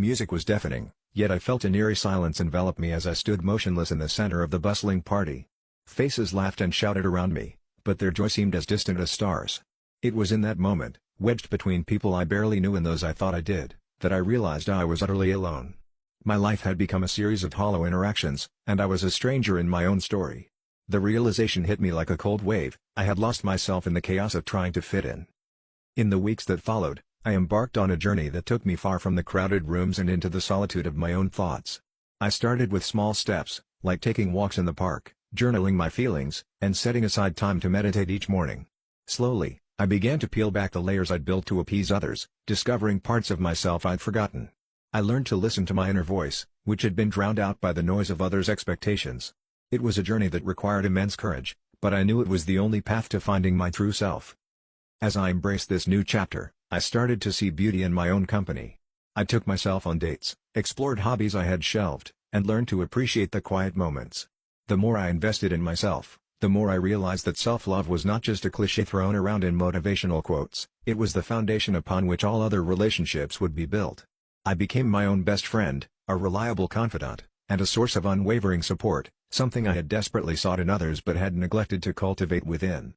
Music was deafening, yet I felt an eerie silence envelop me as I stood motionless in the center of the bustling party. Faces laughed and shouted around me, but their joy seemed as distant as stars. It was in that moment, wedged between people I barely knew and those I thought I did, that I realized I was utterly alone. My life had become a series of hollow interactions, and I was a stranger in my own story. The realization hit me like a cold wave. I had lost myself in the chaos of trying to fit in. In the weeks that followed, I embarked on a journey that took me far from the crowded rooms and into the solitude of my own thoughts. I started with small steps, like taking walks in the park, journaling my feelings, and setting aside time to meditate each morning. Slowly, I began to peel back the layers I'd built to appease others, discovering parts of myself I'd forgotten. I learned to listen to my inner voice, which had been drowned out by the noise of others' expectations. It was a journey that required immense courage, but I knew it was the only path to finding my true self. As I embraced this new chapter, I started to see beauty in my own company. I took myself on dates, explored hobbies I had shelved, and learned to appreciate the quiet moments. The more I invested in myself, the more I realized that self-love was not just a cliché thrown around in motivational quotes, it was the foundation upon which all other relationships would be built. I became my own best friend, a reliable confidant, and a source of unwavering support, something I had desperately sought in others but had neglected to cultivate within.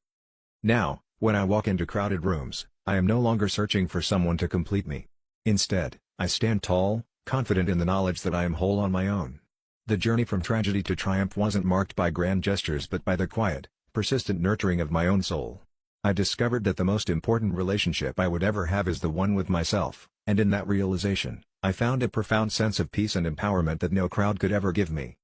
Now, when I walk into crowded rooms, I am no longer searching for someone to complete me. Instead, I stand tall, confident in the knowledge that I am whole on my own. The journey from tragedy to triumph wasn't marked by grand gestures but by the quiet, persistent nurturing of my own soul. I discovered that the most important relationship I would ever have is the one with myself, and in that realization, I found a profound sense of peace and empowerment that no crowd could ever give me.